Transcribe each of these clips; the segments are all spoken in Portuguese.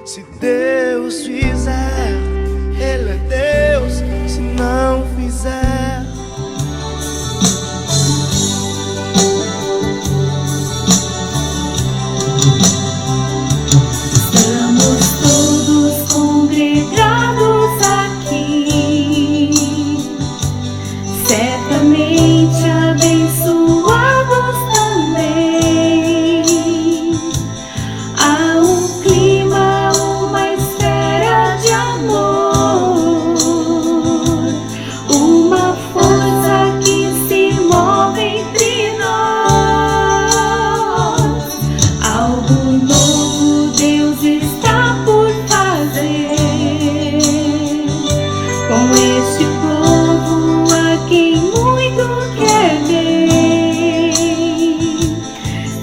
Se Deus fizer, Ele é Deus. Se não fizer, estamos todos congregados aqui, certamente abençoados também. Há um clima, uma esfera de amor, uma força que se move entre nós. Algo novo Deus está por fazer com este povo a quem muito quer ver.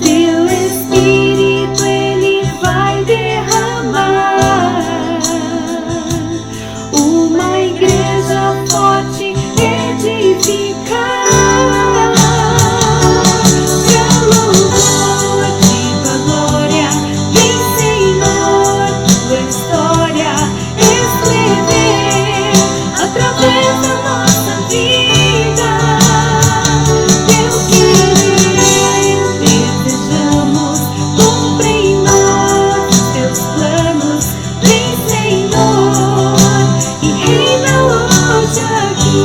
Teu Espírito Ele vai derramar, uma igreja forte edificar. Pra louvor de tua glória, vem Senhor, tua história escrever através da nossa vida. Teu querer desejamos, cumpre em nós teus planos. Vem Senhor e reina hoje aqui.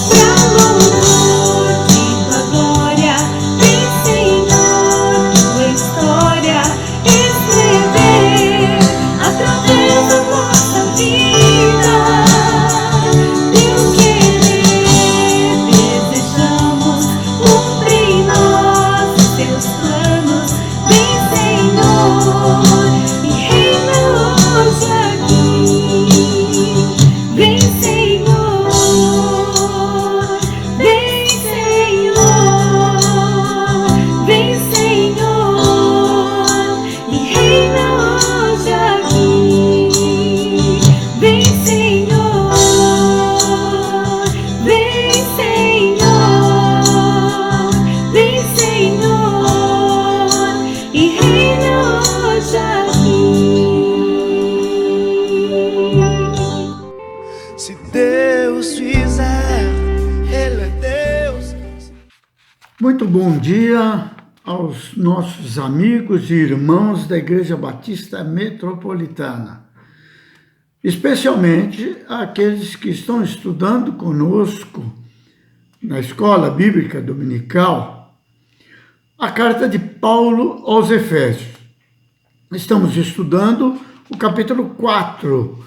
Pra louvor de tua glória, vem Senhor, tua história escrever através da nossa vida. Teu querer desejamos, cumpre em nós teus planos. Vem Senhor e reina hoje aqui. Vem Senhor, vem Senhor, vem Senhor e reina hoje aqui. Vem Senhor, vem Senhor, vem Senhor e reina hoje aqui. se Deus fizer, Ele é Deus. Muito bom dia aos nossos amigos e irmãos da Igreja Batista Metropolitana, especialmente aqueles que estão estudando conosco na Escola Bíblica Dominical a carta de Paulo aos Efésios. Estamos estudando o capítulo 4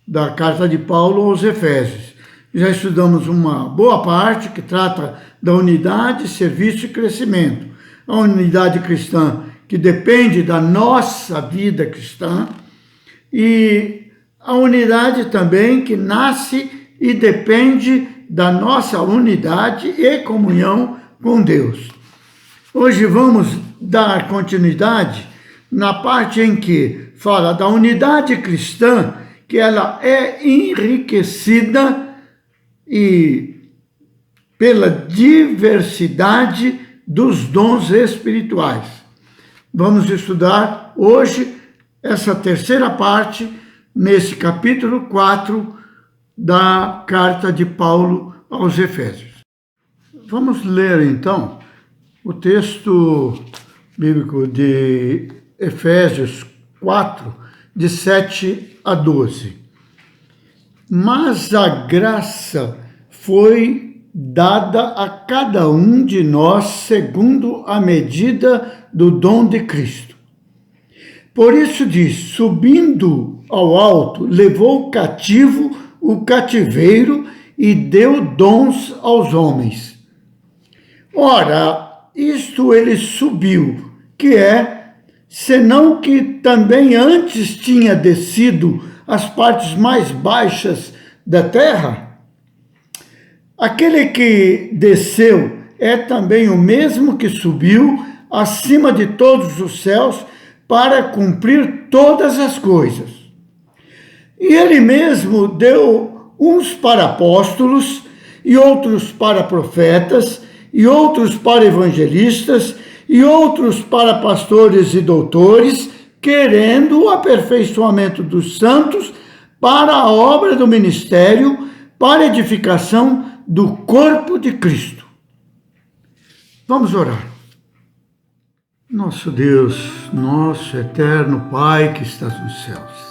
da carta de Paulo aos Efésios. Já estudamos uma boa parte que trata da unidade, serviço e crescimento. A unidade cristã que depende da nossa vida cristã e a unidade também que nasce e depende da nossa unidade e comunhão com Deus. Hoje vamos dar continuidade na parte em que fala da unidade cristã, que ela é enriquecida e pela diversidade dos dons espirituais. Vamos estudar hoje essa terceira parte, nesse capítulo 4 da carta de Paulo aos Efésios. Vamos ler então o texto bíblico de Efésios 4, de 7 a 12. Mas a graça foi dada a cada um de nós segundo a medida do dom de Cristo. Por isso diz, subindo ao alto, levou cativo o cativeiro e deu dons aos homens. Ora, isto ele subiu, que é, senão que também antes tinha descido às partes mais baixas da terra? Aquele que desceu é também o mesmo que subiu acima de todos os céus para cumprir todas as coisas. E ele mesmo deu uns para apóstolos, e outros para profetas, e outros para evangelistas, e outros para pastores e doutores, querendo o aperfeiçoamento dos santos para a obra do ministério, para a edificação do corpo de Cristo. Vamos orar. Nosso Deus, nosso eterno Pai que estás nos céus,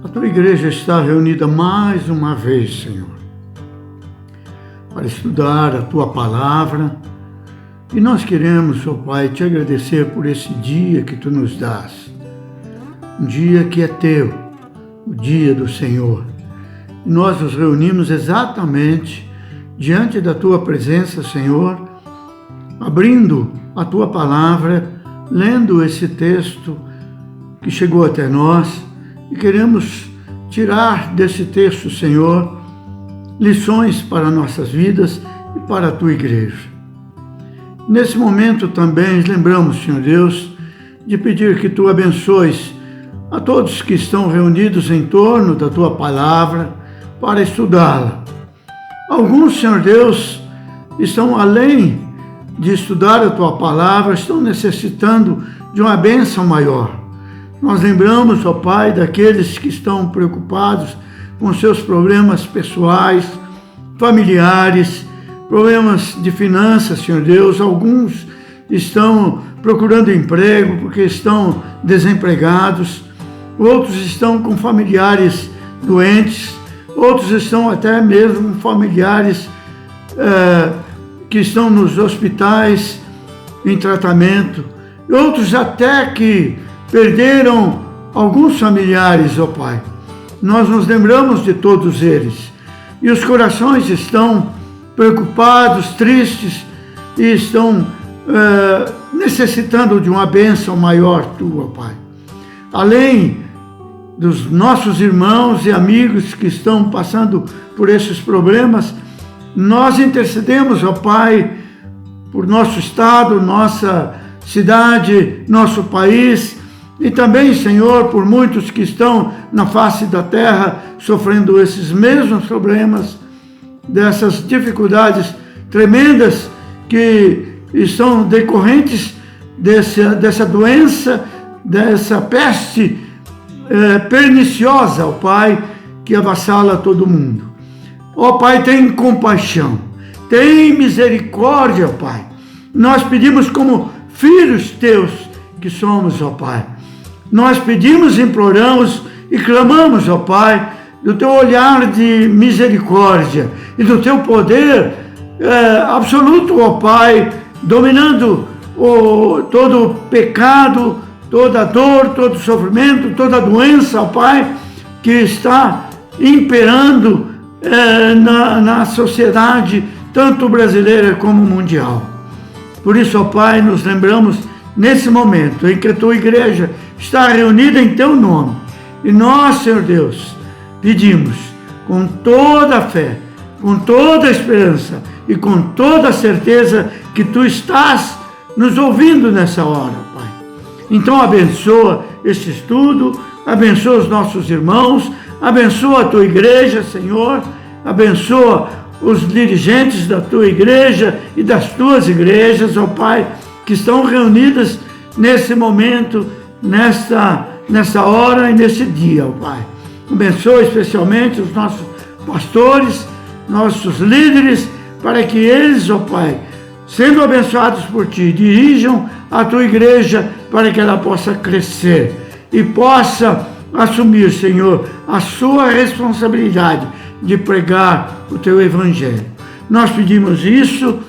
a tua igreja está reunida mais uma vez, Senhor, para estudar a tua palavra, e nós queremos, ó Pai, te agradecer por esse dia que tu nos dás, um dia que é teu, o dia do Senhor. E nós nos reunimos exatamente diante da tua presença, Senhor, abrindo a tua palavra, lendo esse texto que chegou até nós, e queremos tirar desse texto, Senhor, lições para nossas vidas e para a tua igreja. Nesse momento também lembramos, Senhor Deus, de pedir que tu abençoes a todos que estão reunidos em torno da tua palavra para estudá-la. Alguns, Senhor Deus, estão além de estudar a tua palavra, estão necessitando de uma bênção maior. Nós lembramos, ó Pai, daqueles que estão preocupados com seus problemas pessoais, familiares, problemas de finanças, Senhor Deus. Alguns estão procurando emprego porque estão desempregados, outros estão com familiares doentes, outros estão até mesmo familiares que estão nos hospitais em tratamento, e outros até que perderam alguns familiares, ó Pai. Nós nos lembramos de todos eles, e os corações estão preocupados, tristes, e estão necessitando de uma bênção maior tua, Pai. Além dos nossos irmãos e amigos que estão passando por esses problemas, nós intercedemos, ó Pai, por nosso estado, nossa cidade, nosso país, e também, Senhor, por muitos que estão na face da terra sofrendo esses mesmos problemas, dessas dificuldades tremendas que estão decorrentes dessa doença, dessa peste perniciosa, ó Pai, que avassala todo mundo. Ó Pai, tem compaixão, tem misericórdia, ó Pai. Nós pedimos como filhos teus que somos, ó Pai. Nós pedimos, imploramos e clamamos, ó Pai, do teu olhar de misericórdia e do teu poder absoluto, ó Pai, dominando todo o pecado, toda a dor, todo o sofrimento, toda a doença, ó Pai, que está imperando na sociedade, tanto brasileira como mundial. Por isso, ó Pai, nos lembramos nesse momento em que a tua igreja está reunida em teu nome. E nós, Senhor Deus, pedimos com toda a fé, com toda a esperança e com toda a certeza que tu estás nos ouvindo nessa hora, Pai. Então abençoa esse estudo, abençoa os nossos irmãos, abençoa a tua igreja, Senhor, abençoa os dirigentes da tua igreja e das tuas igrejas, ó Pai, que estão reunidas nesse momento, nessa hora e nesse dia, ó Pai. Abençoa especialmente os nossos pastores, nossos líderes, para que eles, ó Pai, sendo abençoados por Ti, dirijam a Tua igreja para que ela possa crescer e possa assumir, Senhor, a sua responsabilidade de pregar o Teu Evangelho. Nós pedimos isso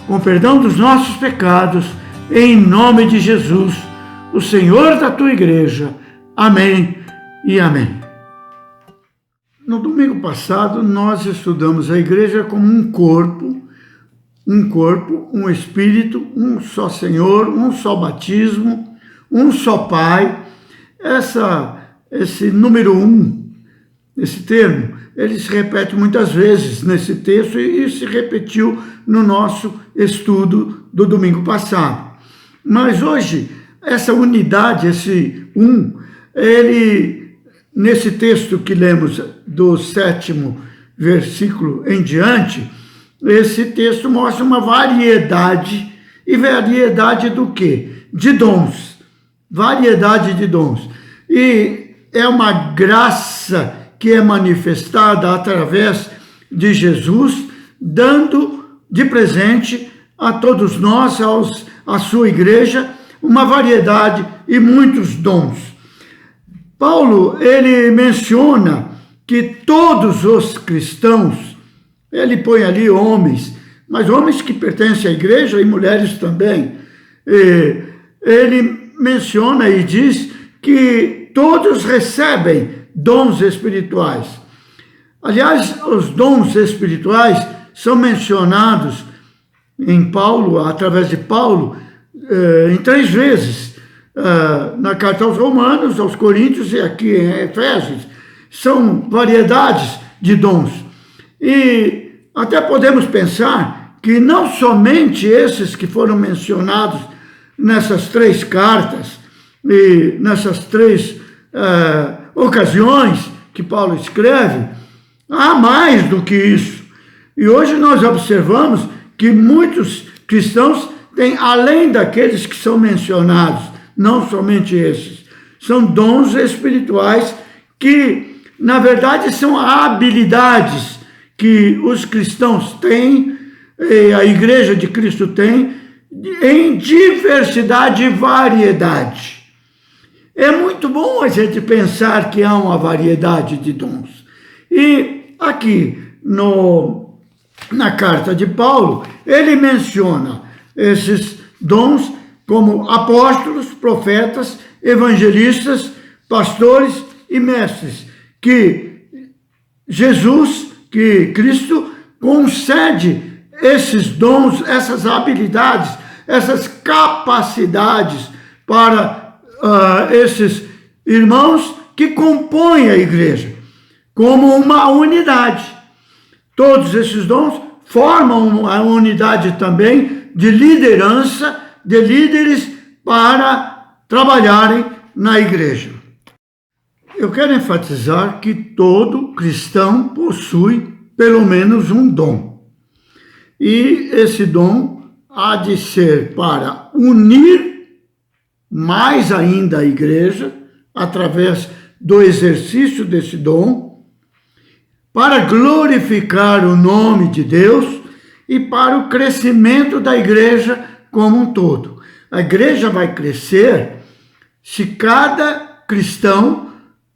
com perdão dos nossos pecados, em nome de Jesus, o Senhor da Tua igreja. Amém e amém. No domingo passado, nós estudamos a igreja como um corpo, um espírito, um só Senhor, um só batismo, um só Pai. Esse número 1, esse termo, ele se repete muitas vezes nesse texto e se repetiu no nosso estudo do domingo passado. Mas hoje, essa unidade, esse ele, nesse texto que lemos do 7º versículo em diante, esse texto mostra uma variedade. E variedade do quê? De dons. Variedade de dons. E é uma graça que é manifestada através de Jesus, dando de presente a todos nós, à sua igreja, uma variedade e muitos dons. Paulo, ele menciona que todos os cristãos, ele põe ali homens, mas homens que pertencem à igreja e mulheres também, ele menciona e diz que todos recebem dons espirituais. Aliás, os dons espirituais são mencionados em Paulo, através de Paulo, em 3 vezes. Na carta aos Romanos, aos Coríntios e aqui em Efésios. São variedades de dons. E até podemos pensar que não somente esses que foram mencionados nessas 3 cartas e nessas 3 ocasiões que Paulo escreve, há mais do que isso. E hoje nós observamos que muitos cristãos têm, além daqueles que são mencionados, não somente esses, são dons espirituais que, na verdade, são habilidades que os cristãos têm, a Igreja de Cristo tem, em diversidade e variedade. É muito bom a gente pensar que há uma variedade de dons. E aqui, na carta de Paulo, ele menciona esses dons como apóstolos, profetas, evangelistas, pastores e mestres, que Jesus, que Cristo concede esses dons, essas habilidades, essas capacidades para esses irmãos que compõem a igreja, como uma unidade. Todos esses dons formam uma unidade também de liderança, de líderes para trabalharem na igreja. Eu quero enfatizar que todo cristão possui pelo menos um dom. E esse dom há de ser para unir mais ainda a igreja, através do exercício desse dom, para glorificar o nome de Deus e para o crescimento da igreja como um todo. A igreja vai crescer se cada cristão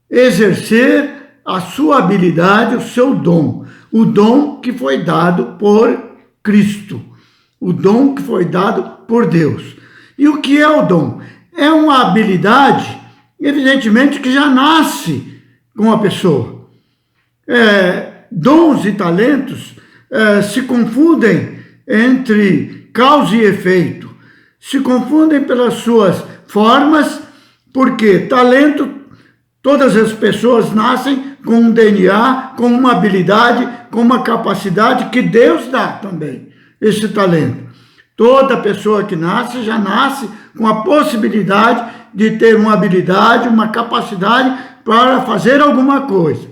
exercer a sua habilidade, o seu dom, o dom que foi dado por Cristo, o dom que foi dado por Deus. E o que é o dom? É uma habilidade, evidentemente, que já nasce com a pessoa. Dons e talentos se confundem entre causa e efeito, se confundem pelas suas formas, porque talento, todas as pessoas nascem com um DNA, com uma habilidade, com uma capacidade que Deus dá também, esse talento. Toda pessoa que nasce, já nasce com a possibilidade de ter uma habilidade, uma capacidade para fazer alguma coisa.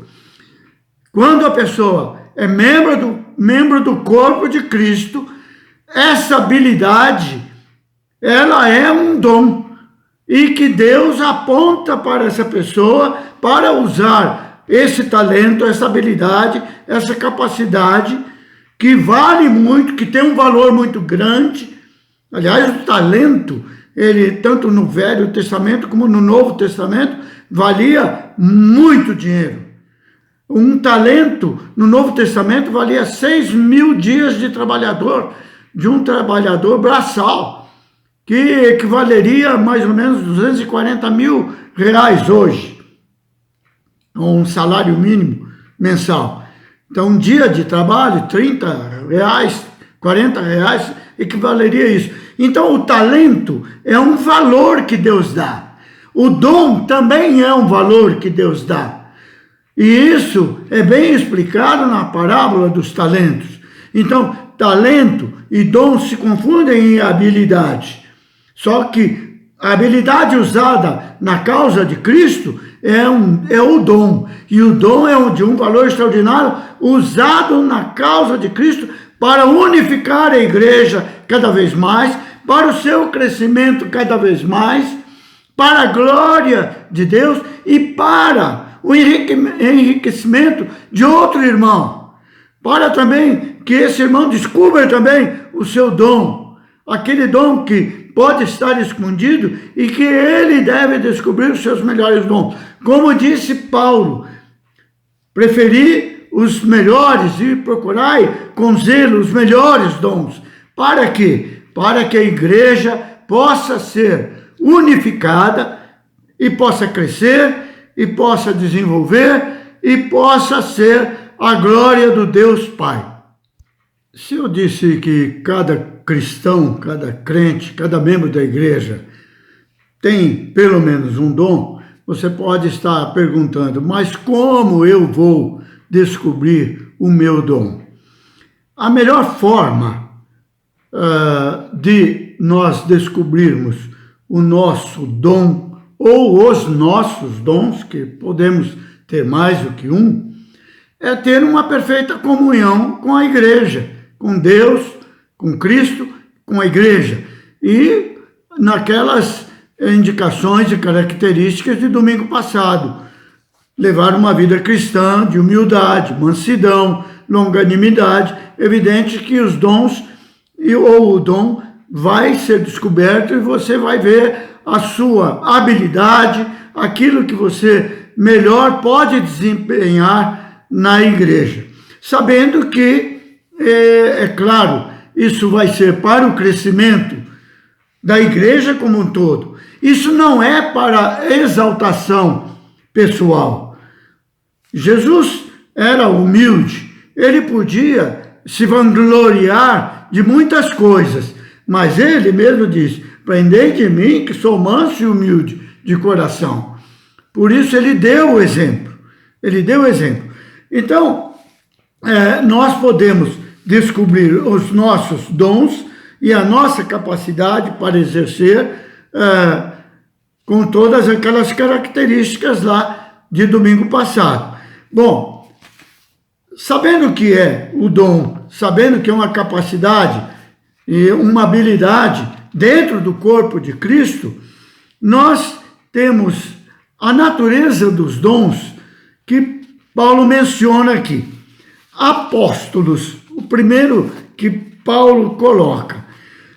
Quando a pessoa é membro do corpo de Cristo, essa habilidade, ela é um dom. E que Deus aponta para essa pessoa para usar esse talento, essa habilidade, essa capacidade que vale muito, que tem um valor muito grande. Aliás, o talento, ele tanto no Velho Testamento como no Novo Testamento, valia muito dinheiro. Um talento no Novo Testamento valia 6.000 dias de um trabalhador braçal, que equivaleria a mais ou menos 240 mil reais hoje, um salário mínimo mensal. Então, um dia de trabalho, 30 reais, 40 reais, equivaleria a isso. Então, o talento é um valor que Deus dá. O dom também é um valor que Deus dá. E isso é bem explicado na parábola dos talentos. Então, talento e dom se confundem em habilidade. Só que a habilidade usada na causa de Cristo é o dom. E o dom é de um valor extraordinário usado na causa de Cristo para unificar a igreja cada vez mais, para o seu crescimento cada vez mais, para a glória de Deus e para o enriquecimento de outro irmão, para também que esse irmão descubra também o seu dom, aquele dom que pode estar escondido e que ele deve descobrir os seus melhores dons. Como disse Paulo, preferi os melhores e procurai com zelo os melhores dons. Para quê? Para que a igreja possa ser unificada e possa crescer e possa desenvolver e possa ser a glória do Deus Pai. Se eu disse que cada cristão, cada crente, cada membro da igreja tem pelo menos um dom, você pode estar perguntando, mas como eu vou descobrir o meu dom? A melhor forma de nós descobrirmos o nosso dom ou os nossos dons, que podemos ter mais do que um, é ter uma perfeita comunhão com a igreja, com Deus, com Cristo, com a igreja. E naquelas indicações e características de domingo passado, levar uma vida cristã de humildade, mansidão, longanimidade. Evidente que os dons ou o dom vai ser descoberto e você vai ver a sua habilidade, aquilo que você melhor pode desempenhar na igreja. Sabendo que, é claro, isso vai ser para o crescimento da igreja como um todo. Isso não é para exaltação pessoal. Jesus era humilde, ele podia se vangloriar de muitas coisas, mas ele mesmo disse, aprendei de mim que sou manso e humilde de coração. Por isso ele deu o exemplo. Ele deu o exemplo. Então, nós podemos descobrir os nossos dons e a nossa capacidade para exercer com todas aquelas características lá de domingo passado. Bom, sabendo que é o dom, sabendo que é uma capacidade e uma habilidade dentro do corpo de Cristo, nós temos a natureza dos dons que Paulo menciona aqui. Apóstolos, o primeiro que Paulo coloca.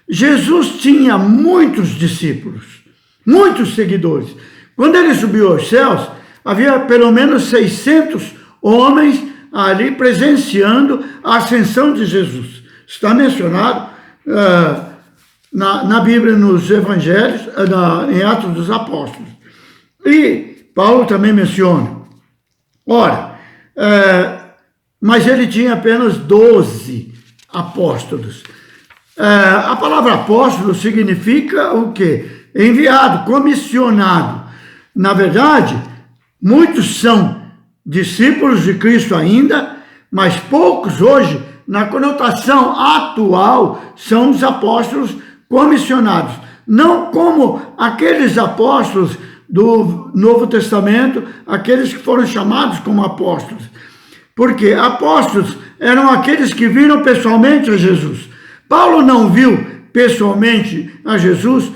Jesus tinha muitos discípulos, muitos seguidores. Quando ele subiu aos céus, havia pelo menos 600 homens ali presenciando a ascensão de Jesus. Está mencionado na Bíblia, nos Evangelhos, em Atos dos Apóstolos. E Paulo também menciona. Ora, mas ele tinha apenas 12 apóstolos. A palavra apóstolo significa o quê? Enviado, comissionado. Na verdade, muitos são discípulos de Cristo ainda, mas poucos hoje, na conotação atual, são os apóstolos comissionados. Não como aqueles apóstolos do Novo Testamento, aqueles que foram chamados como apóstolos. Porque apóstolos eram aqueles que viram pessoalmente a Jesus. Paulo não viu pessoalmente a Jesus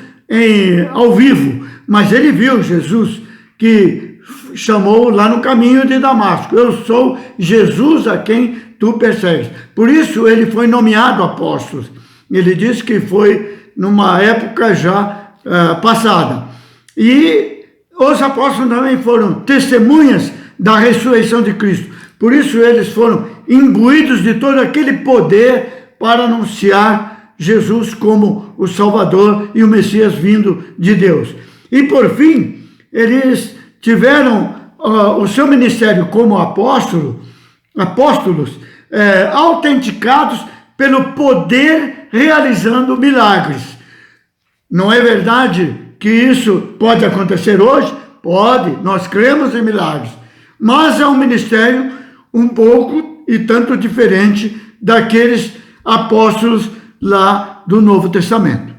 ao vivo, mas ele viu Jesus que chamou lá no caminho de Damasco: eu sou Jesus a quem tu persegues. Por isso ele foi nomeado apóstolo. Ele disse que foi numa época já passada. E os apóstolos também foram testemunhas da ressurreição de Cristo. Por isso eles foram imbuídos de todo aquele poder para anunciar Jesus como o Salvador e o Messias vindo de Deus. E por fim, eles tiveram o seu ministério como apóstolos autenticados pelo poder realizando milagres. Não é verdade que isso pode acontecer hoje? Pode, nós cremos em milagres. Mas é um ministério um pouco e tanto diferente daqueles apóstolos lá do Novo Testamento.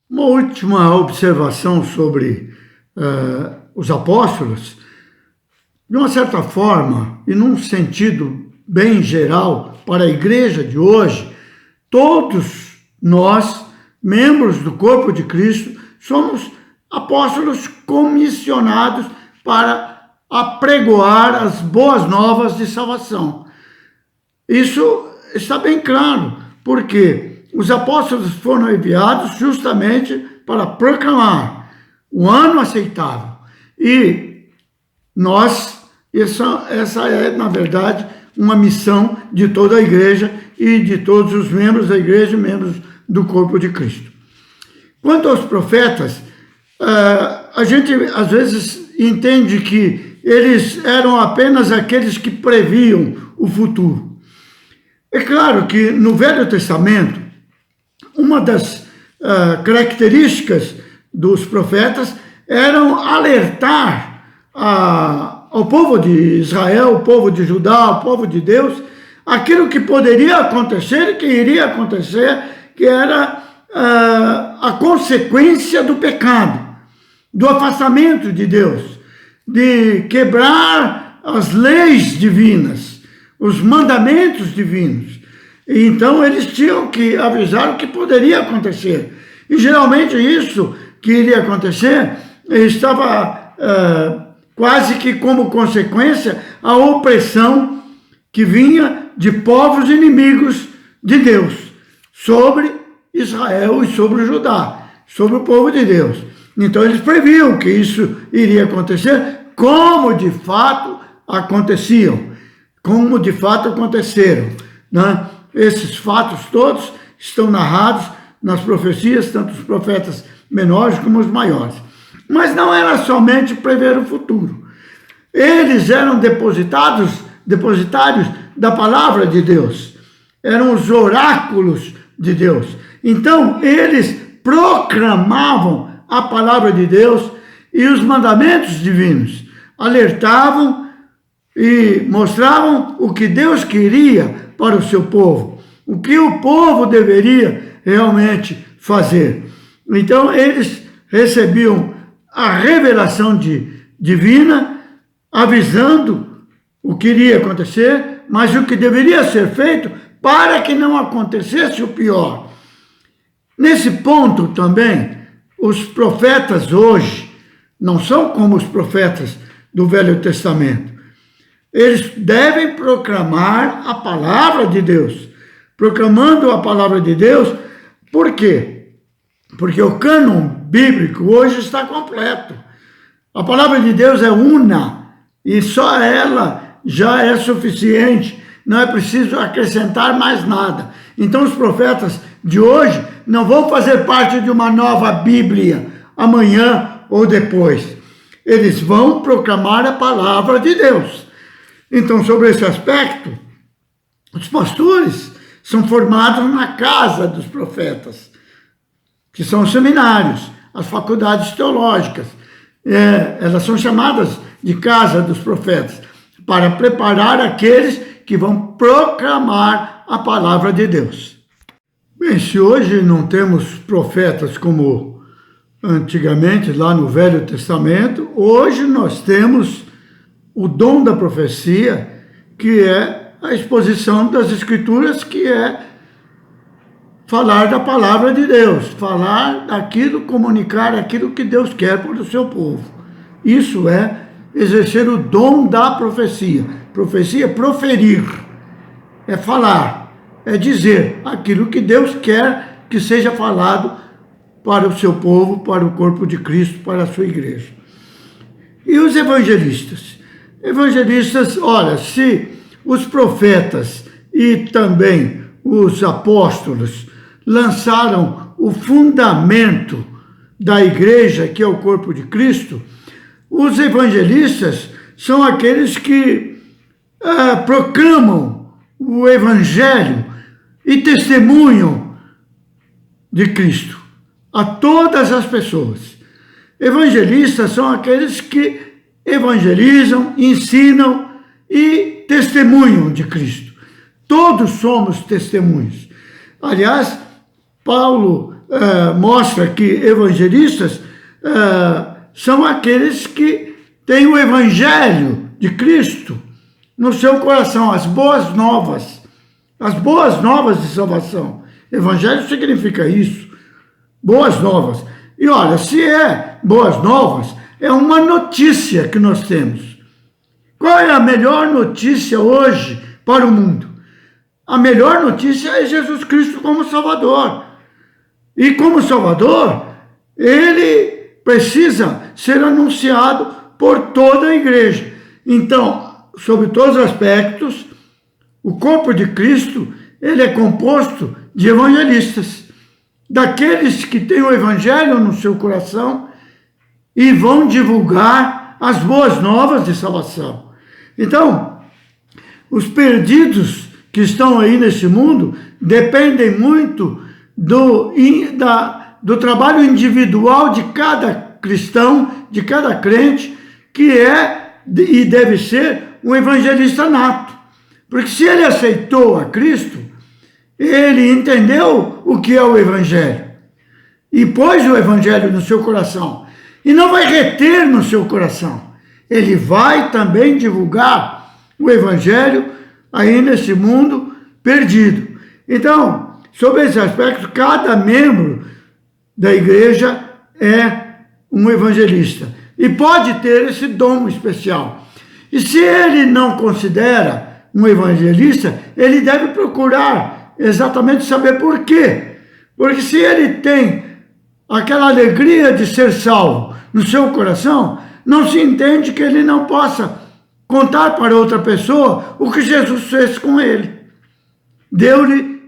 Uma última observação sobre os apóstolos. De uma certa forma, e num sentido bem geral, para a igreja de hoje, todos nós, membros do corpo de Cristo, somos apóstolos comissionados para apregoar as boas novas de salvação. Isso está bem claro, porque os apóstolos foram enviados justamente para proclamar o ano aceitável. E essa é, na verdade, uma missão de toda a igreja e de todos os membros da igreja e membros do corpo de Cristo. Quanto aos profetas, a gente às vezes entende que eles eram apenas aqueles que previam o futuro. É claro que no Velho Testamento, uma das características dos profetas eram alertar ao povo de Israel, o povo de Judá, o povo de Deus, aquilo que poderia acontecer e que iria acontecer, que era a consequência do pecado, do afastamento de Deus, de quebrar as leis divinas, os mandamentos divinos. E então eles tinham que avisar o que poderia acontecer. E geralmente isso que iria acontecer estava quase que como consequência a opressão que vinha de povos inimigos de Deus sobre Israel e sobre Judá, sobre o povo de Deus. Então eles previam que isso iria acontecer, como de fato aconteciam, como de fato aconteceram, né? Esses fatos todos estão narrados nas profecias, tanto os profetas menores como os maiores. Mas não era somente prever o futuro. Eles eram depositários da palavra de Deus. Eram os oráculos de Deus. Então, eles proclamavam a palavra de Deus e os mandamentos divinos. Alertavam e mostravam o que Deus queria para o seu povo. O que o povo deveria realmente fazer. Então, eles recebiam a revelação divina, avisando o que iria acontecer, mas o que deveria ser feito para que não acontecesse o pior. Nesse ponto também, os profetas hoje não são como os profetas do Velho Testamento. Eles devem proclamar a palavra de Deus. Proclamando a palavra de Deus, por quê? Porque o cânon bíblico hoje está completo. A palavra de Deus é una e só ela já é suficiente. Não é preciso acrescentar mais nada. Então os profetas de hoje não vão fazer parte de uma nova Bíblia amanhã ou depois. Eles vão proclamar a palavra de Deus. Então, sobre esse aspecto, os pastores são formados na casa dos profetas, que são os seminários, as faculdades teológicas. Elas são chamadas de casa dos profetas, para preparar aqueles que vão proclamar a palavra de Deus. Bem, se hoje não temos profetas como antigamente, lá no Velho Testamento, hoje nós temos o dom da profecia, que é a exposição das Escrituras, que é falar da palavra de Deus, falar daquilo, comunicar aquilo que Deus quer para o seu povo. Isso é exercer o dom da profecia. Profecia é proferir, é falar, é dizer aquilo que Deus quer que seja falado para o seu povo, para o corpo de Cristo, para a sua igreja. E os evangelistas? Evangelistas, olha, se os profetas e também os apóstolos lançaram o fundamento da igreja, que é o corpo de Cristo, os evangelistas são aqueles que proclamam o evangelho e testemunham de Cristo a todas as pessoas. Evangelistas são aqueles que evangelizam, ensinam e testemunham de Cristo. Todos somos testemunhos. Aliás, Paulo mostra que evangelistas são aqueles que têm o evangelho de Cristo no seu coração, as boas novas de salvação. Evangelho significa isso, boas novas. E olha, se é boas novas, é uma notícia que nós temos. Qual é a melhor notícia hoje para o mundo? A melhor notícia é Jesus Cristo como Salvador. E como Salvador, ele precisa ser anunciado por toda a igreja. Então, sobre todos os aspectos, o corpo de Cristo, ele é composto de evangelistas, daqueles que têm o evangelho no seu coração e vão divulgar as boas novas de salvação. Então, os perdidos que estão aí nesse mundo dependem muito do trabalho individual de cada cristão, de cada crente, que é e deve ser um evangelista nato. Porque se ele aceitou a Cristo, ele entendeu o que é o evangelho e pôs o evangelho no seu coração. E não vai reter no seu coração. Ele vai também divulgar o evangelho aí nesse mundo perdido. Então, sobre esse aspecto, cada membro da igreja é um evangelista e pode ter esse dom especial. E se ele não considera um evangelista, ele deve procurar exatamente saber por quê. Porque se ele tem aquela alegria de ser salvo no seu coração, não se entende que ele não possa contar para outra pessoa o que Jesus fez com ele. Deu-lhe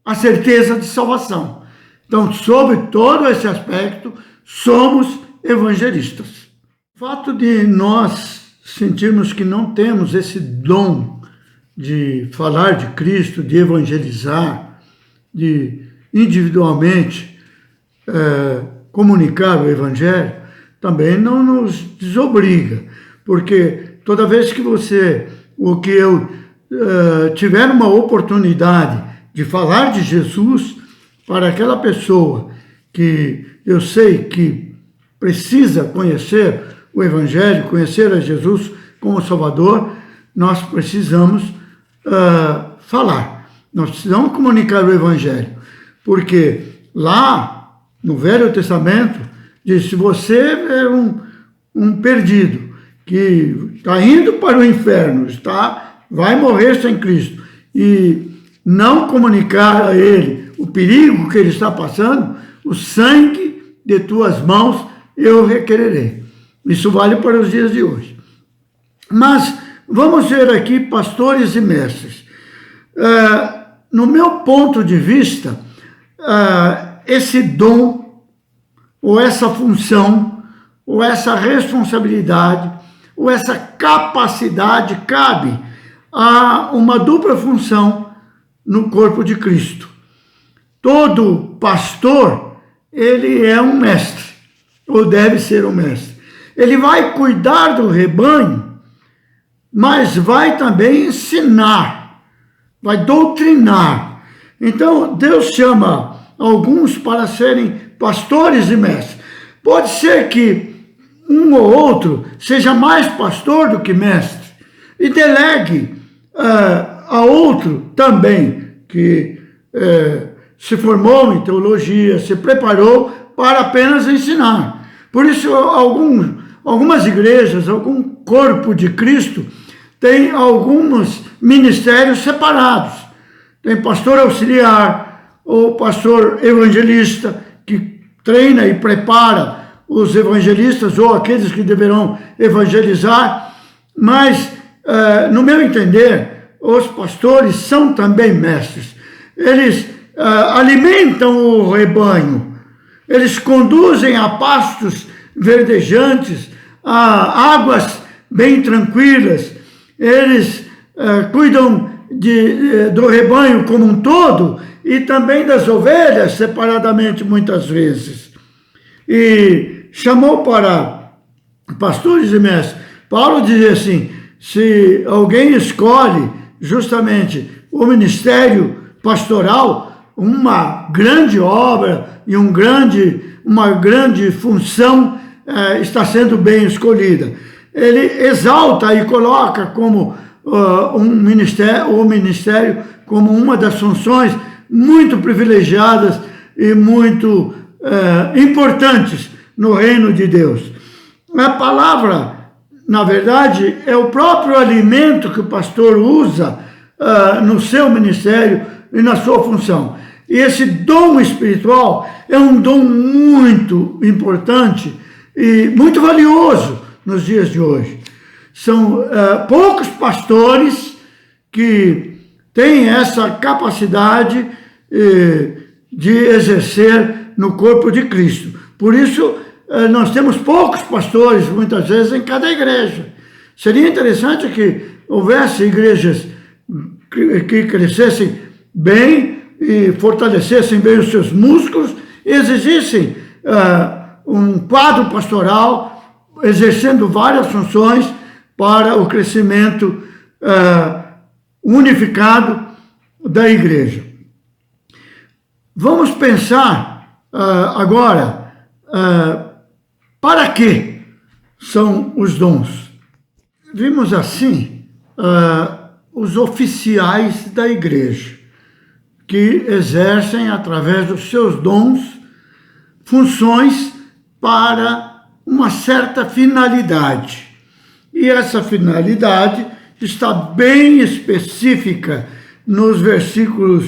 a certeza de salvação. Então, sobre todo esse aspecto, somos evangelistas. O fato de nós sentirmos que não temos esse dom de falar de Cristo, de evangelizar, de individualmente comunicar o evangelho, também não nos desobriga, porque toda vez que eu tiver uma oportunidade de falar de Jesus para aquela pessoa que eu sei que precisa conhecer o evangelho, conhecer a Jesus como Salvador, nós precisamos falar, nós precisamos comunicar o evangelho, porque lá no Velho Testamento diz: se você é um perdido que está indo para o inferno, vai morrer sem Cristo, e não comunicar a ele o perigo que ele está passando, o sangue de tuas mãos eu requererei. Isso vale para os dias de hoje. Mas vamos ver aqui pastores e mestres. No meu ponto de vista, esse dom, ou essa função, ou essa responsabilidade, ou essa capacidade cabe a uma dupla função no corpo de Cristo. Todo pastor, ele é um mestre, ou deve ser um mestre. Ele vai cuidar do rebanho, mas vai também ensinar, vai doutrinar. Então, Deus chama alguns para serem pastores e mestres. Pode ser que um ou outro seja mais pastor do que mestre e delegue a outro também, que se formou em teologia, se preparou para apenas ensinar. Por isso, algumas igrejas, algum corpo de Cristo, tem alguns ministérios separados. Tem pastor auxiliar, ou pastor evangelista, que treina e prepara os evangelistas ou aqueles que deverão evangelizar. Mas, no meu entender, os pastores são também mestres. Eles alimentam o rebanho, eles conduzem a pastos verdejantes, a águas bem tranquilas, eles cuidam do rebanho como um todo e também das ovelhas separadamente muitas vezes. E chamou para pastores e mestres. Paulo dizia assim, se alguém escolhe justamente o ministério pastoral, uma grande obra e uma grande função está sendo bem escolhida. Ele exalta e coloca como o ministério como uma das funções muito privilegiadas e muito importantes no reino de Deus. A palavra, na verdade, é o próprio alimento que o pastor usa no seu ministério e na sua função. E esse dom espiritual é um dom muito importante e muito valioso nos dias de hoje. São poucos pastores que têm essa capacidade de exercer no corpo de Cristo. Por isso, nós temos poucos pastores, muitas vezes, em cada igreja. Seria interessante que houvesse igrejas que crescessem bem e fortalecessem bem os seus músculos e exigissem um quadro pastoral exercendo várias funções para o crescimento unificado da igreja. Vamos pensar agora para que são os dons. Vimos assim os oficiais da igreja, que exercem através dos seus dons funções para uma certa finalidade. E essa finalidade está bem específica nos versículos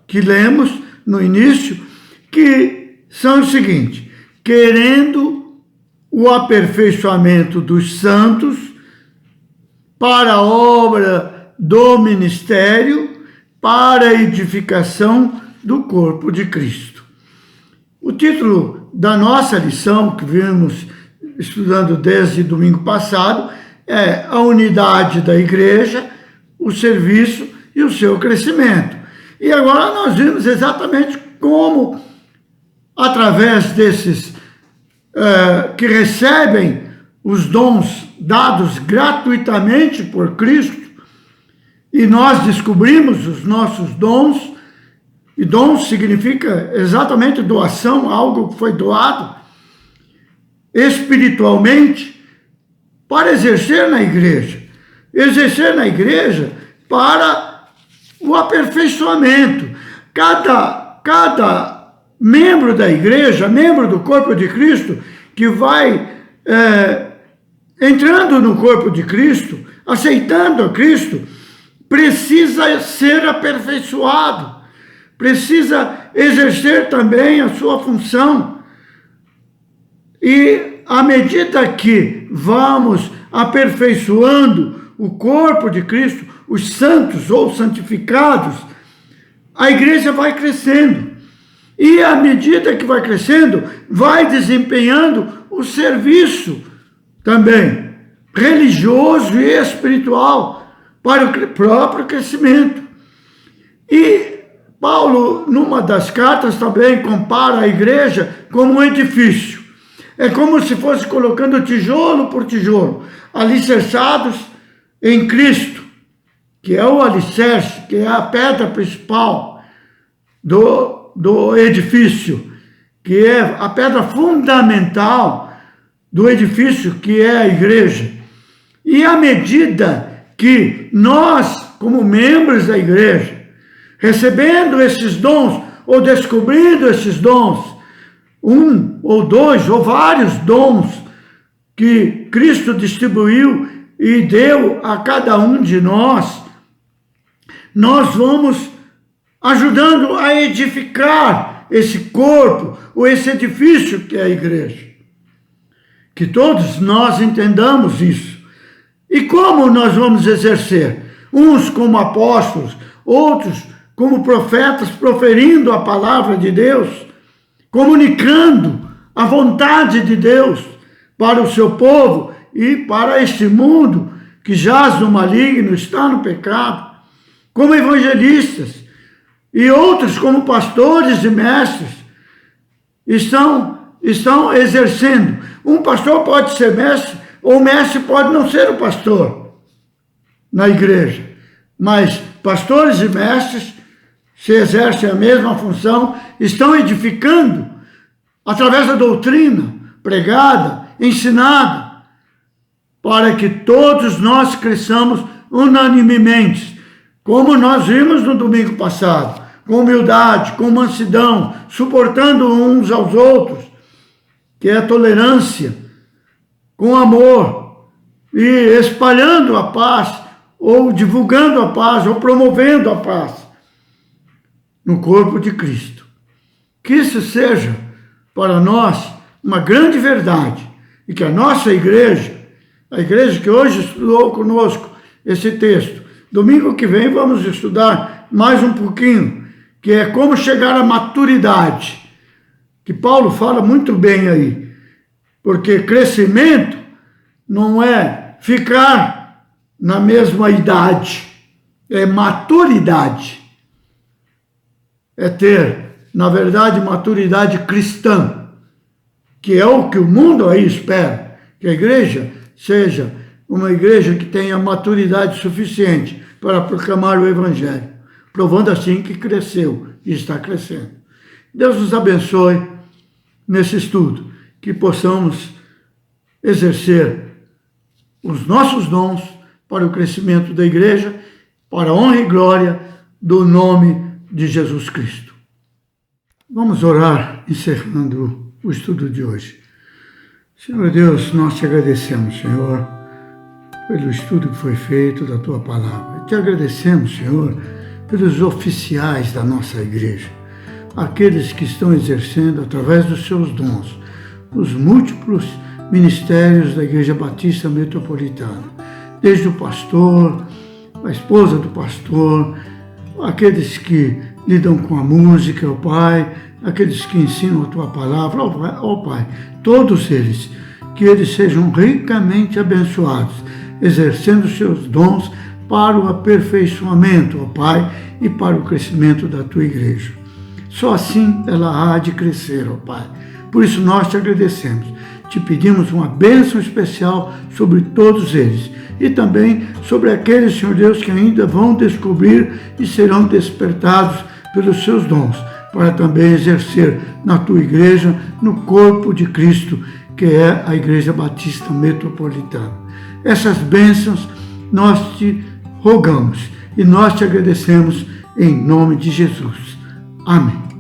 que lemos no início, que são o seguinte: querendo o aperfeiçoamento dos santos para a obra do ministério, para a edificação do corpo de Cristo. O título da nossa lição, que vimos estudando desde domingo passado, é a unidade da igreja, o serviço e o seu crescimento. E agora nós vimos exatamente como, através desses que recebem os dons dados gratuitamente por Cristo, e nós descobrimos os nossos dons, e dons significa exatamente doação, algo que foi doado espiritualmente para exercer na igreja. Exercer na igreja para o aperfeiçoamento. Cada membro da igreja, membro do corpo de Cristo, que vai entrando no corpo de Cristo, aceitando a Cristo, precisa ser aperfeiçoado, precisa exercer também a sua função. E à medida que vamos aperfeiçoando o corpo de Cristo, os santos ou santificados, a igreja vai crescendo. E à medida que vai crescendo, vai desempenhando o serviço também religioso e espiritual para o próprio crescimento. E Paulo, numa das cartas, também compara a igreja como um edifício. É como se fosse colocando tijolo por tijolo, alicerçados em Cristo, que é o alicerce, que é a pedra principal do edifício, que é a pedra fundamental do edifício, que é a igreja. E à medida que nós, como membros da igreja, recebendo esses dons ou descobrindo esses dons, um ou dois ou vários dons que Cristo distribuiu e deu a cada um de nós, nós vamos ajudando a edificar esse corpo, ou esse edifício que é a igreja. Que todos nós entendamos isso. E como nós vamos exercer? Uns como apóstolos, outros como profetas, proferindo a palavra de Deus, comunicando a vontade de Deus para o seu povo e para este mundo que jaz no maligno, está no pecado, como evangelistas, e outros como pastores e mestres, estão exercendo. Um pastor pode ser mestre, ou o mestre pode não ser o pastor na igreja, mas pastores e mestres, se exercem a mesma função, estão edificando através da doutrina pregada, ensinada, para que todos nós cresçamos unanimemente, como nós vimos no domingo passado, com humildade, com mansidão, suportando uns aos outros, que é a tolerância, com amor, e espalhando a paz, ou divulgando a paz, ou promovendo a paz no corpo de Cristo. Que isso seja para nós uma grande verdade, e que a nossa igreja, a igreja que hoje estudou conosco esse texto, domingo que vem vamos estudar mais um pouquinho, que é como chegar à maturidade, que Paulo fala muito bem aí, porque crescimento não é ficar na mesma idade, é maturidade, é ter, na verdade, maturidade cristã, que é o que o mundo aí espera, que a igreja seja uma igreja que tenha maturidade suficiente para proclamar o Evangelho, provando assim que cresceu e está crescendo. Deus nos abençoe nesse estudo, que possamos exercer os nossos dons para o crescimento da igreja, para a honra e glória do nome de Jesus Cristo. Vamos orar, encerrando o estudo de hoje. Senhor Deus, nós te agradecemos, Senhor, pelo estudo que foi feito da Tua Palavra. Te agradecemos, Senhor, pelos oficiais da nossa igreja, aqueles que estão exercendo, através dos seus dons, os múltiplos ministérios da Igreja Batista Metropolitana, desde o pastor, a esposa do pastor, aqueles que lidam com a música, ó Pai, aqueles que ensinam a Tua Palavra, ó Pai, todos eles, que eles sejam ricamente abençoados, exercendo seus dons para o aperfeiçoamento, ó Pai, e para o crescimento da Tua igreja. Só assim ela há de crescer, ó Pai. Por isso nós te agradecemos. Te pedimos uma bênção especial sobre todos eles e também sobre aqueles, Senhor Deus, que ainda vão descobrir e serão despertados pelos seus dons, para também exercer na Tua igreja, no corpo de Cristo, que é a Igreja Batista Metropolitana. Essas bênçãos nós te rogamos e nós te agradecemos em nome de Jesus. Amém.